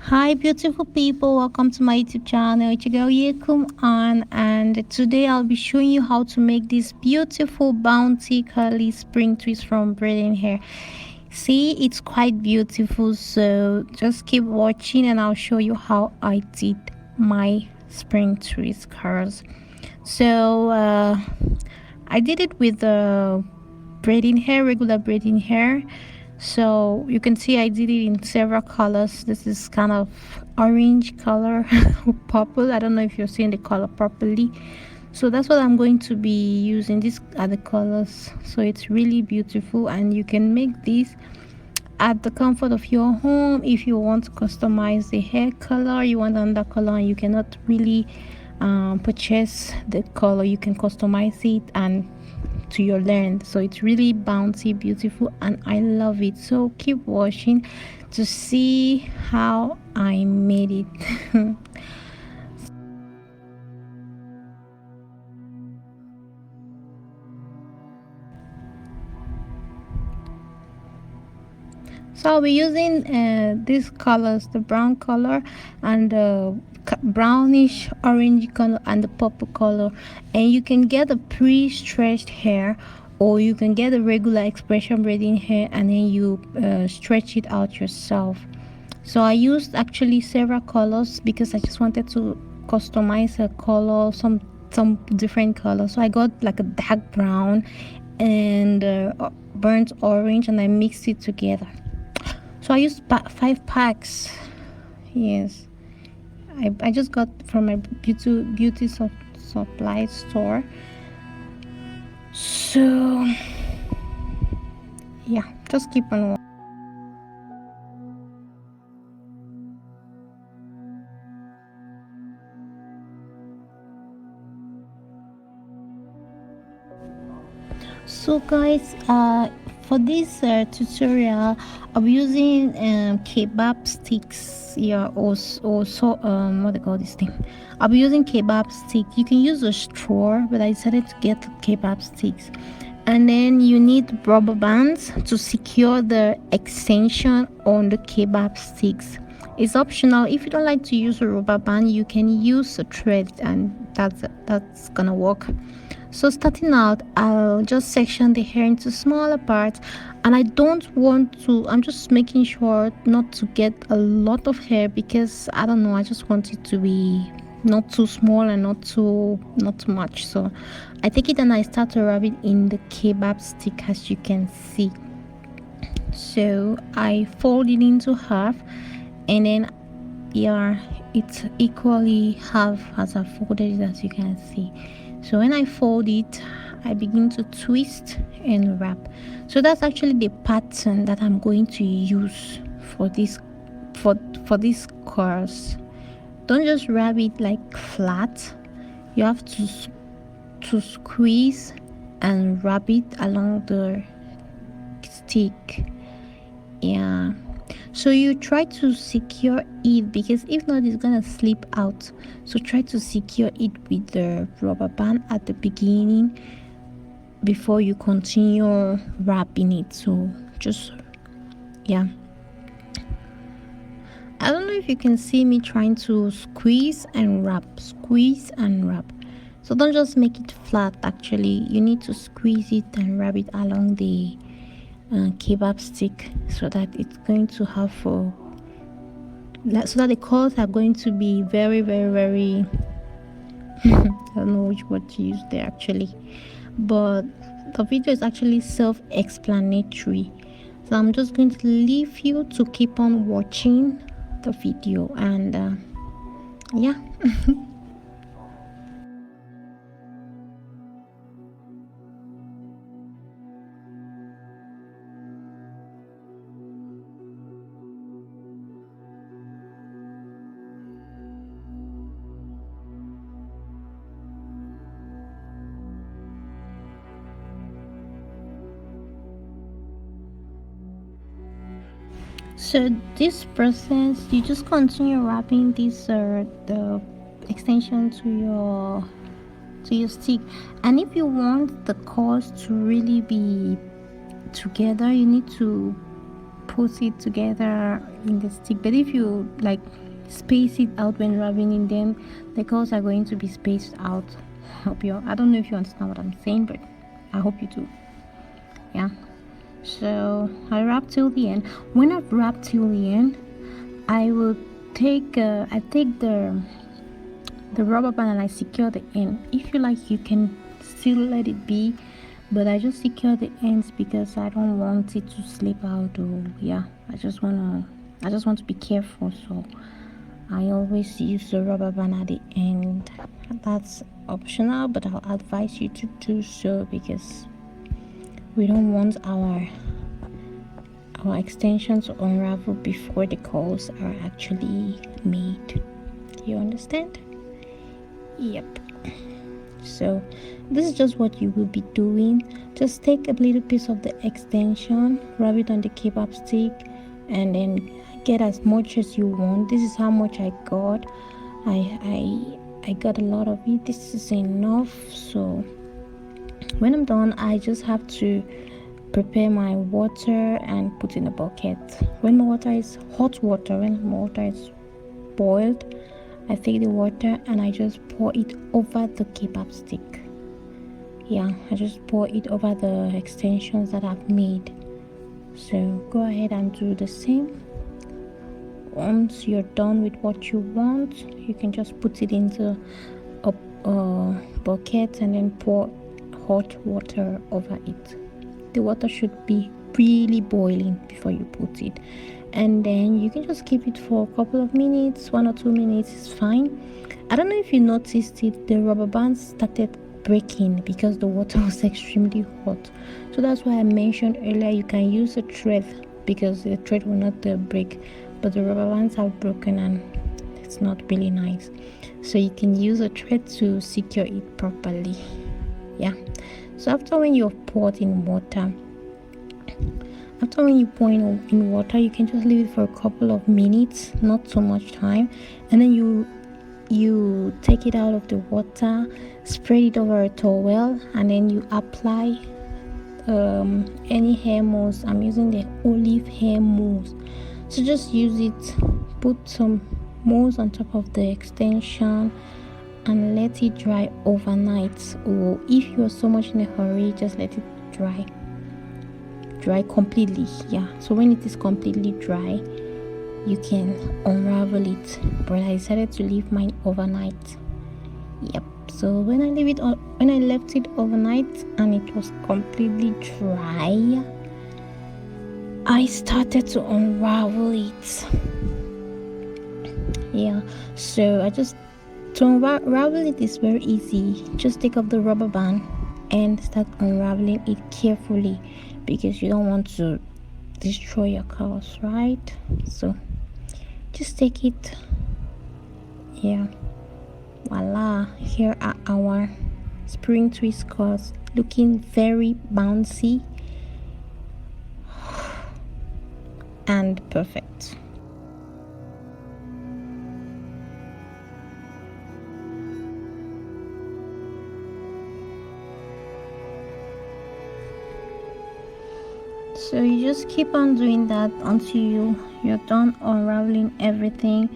Hi, beautiful people. Welcome to my YouTube channel. It's your girl Yekum and today I'll be showing you how to make this beautiful bouncy curly spring twist from Braiding Hair. See, it's quite beautiful, so just keep watching and I'll show you how I did my spring twist curls. So I did it with the braiding hair, regular braiding hair. So you can see I did it in several colors. This is kind of orange color, purple. I don't know if you're seeing the color properly. So that's what I'm going to be using. These are the colors. So it's really beautiful, and you can make this at the comfort of your home. If you want to customize the hair color, you want another color and you cannot really purchase the color, you can customize it and to your length. So it's really bouncy, beautiful, and I love it. So keep watching to see how I made it. So I'll be using these colors, the brown color and the brownish orange color and the purple color, and you can get a pre-stretched hair or you can get a regular expression braiding hair and then you stretch it out yourself. So I used actually several colors because I just wanted to customize a color, some different colors. So I got like a dark brown and burnt orange and I mixed it together. So I used 5 packs. Yes, I just got from my beauty supply store. So yeah, just keep on. So guys, for this tutorial I'll be using kebab sticks here, or so what they call this thing. I'll be using kebab stick. You can use a straw, but I decided to get kebab sticks. And then you need rubber bands to secure the extension on the kebab sticks. It's optional. If you don't like to use a rubber band, you can use a thread, and that's gonna work. So starting out, I'll just section the hair into smaller parts, and I'm just making sure not to get a lot of hair because I don't know, I just want it to be not too small and not too much. So I take it and I start to rub it in the kebab stick, as you can see. So I fold it into half, and then yeah, it's equally half as I folded it, as you can see. So when I fold it, I begin to twist and wrap. So that's actually the pattern that I'm going to use for this course. Don't just wrap it like flat. You have to squeeze and wrap it along the stick. Yeah, so you try to secure it because if not, it's gonna slip out. So try to secure it with the rubber band at the beginning before you continue wrapping it. So just, yeah, I don't know if you can see me trying to squeeze and wrap. So don't just make it flat. Actually, you need to squeeze it and wrap it along the kebab stick so that it's going to have so that the colors are going to be very I don't know which word to use there actually, but the video is actually self-explanatory. So I'm just going to leave you to keep on watching the video, and yeah. So this process, you just continue wrapping this the extension to your stick, and if you want the curls to really be together, you need to put it together in the stick. But if you like space it out when rubbing, then the curls are going to be spaced out. I don't know if you understand what I'm saying, but I hope you do. Yeah, so I wrap till the end. When I've wrapped till the end, I will take the rubber band and I secure the end. If you like, you can still let it be, but I just secure the ends because I don't want it to slip out. Or yeah, I just want to be careful, so I always use the rubber band at the end. That's optional, but I'll advise you to do so because we don't want our extensions to unravel before the curls are actually made. You understand? Yep. So this is just what you will be doing. Just take a little piece of the extension, rub it on the kebab stick, and then get as much as you want. This is how much I got. I got a lot of it. This is enough. So when I'm done, I just have to prepare my water and put in a bucket. When my water is hot water, when my water is boiled, I take the water and I just pour it over the kebab stick. Yeah, I just pour it over the extensions that I've made. So go ahead and do the same. Once you're done with what you want, you can just put it into a bucket and then pour hot water over it. The water should be really boiling before you put it, and then you can just keep it for a couple of minutes. 1 or 2 minutes is fine. I don't know if you noticed it, the rubber band started breaking because the water was extremely hot. So that's why I mentioned earlier you can use a thread because the thread will not break, but the rubber bands have broken and it's not really nice. So you can use a thread to secure it properly. Yeah. So after when you've poured in water, you can just leave it for a couple of minutes, not so much time, and then you take it out of the water, spread it over a towel, and then you apply any hair mousse. I'm using the olive hair mousse, so just use it. Put some mousse on top of the extension and let it dry overnight, or if you're so much in a hurry, just let it dry completely. Yeah, so when it is completely dry, you can unravel it, but I decided to leave mine overnight. Yep. So when I left it overnight and it was completely dry, I started to unravel it. Yeah, so to unravel it is very easy. Just take off the rubber band and start unraveling it carefully because you don't want to destroy your curls, right? So just take it. Yeah, voila, here are our spring twist curls, looking very bouncy and perfect. So you just keep on doing that until you're done unraveling everything,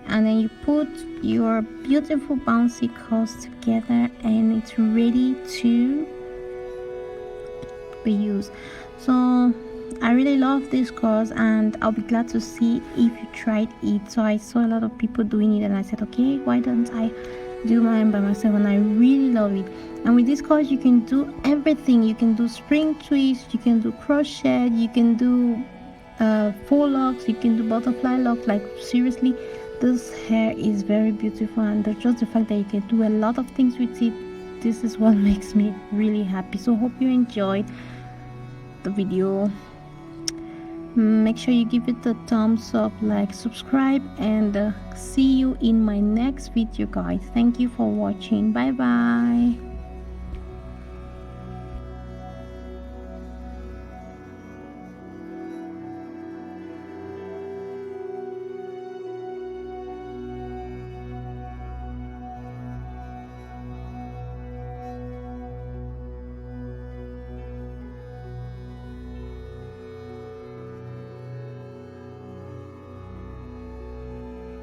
and then you put your beautiful bouncy curls together and it's ready to be used. So I really love these curls and I'll be glad to see if you tried it. So I saw a lot of people doing it and I said, okay, why don't I do mine by myself? And I really love it. And with these curls you can do everything. You can do spring twist, you can do crochet, you can do faux locks, you can do butterfly locks. Like seriously, this hair is very beautiful, and just the fact that you can do a lot of things with it, this is what makes me really happy. So hope you enjoyed the video. Make sure you give it a thumbs up, like, subscribe, and see you in my next video, guys. Thank you for watching. Bye bye.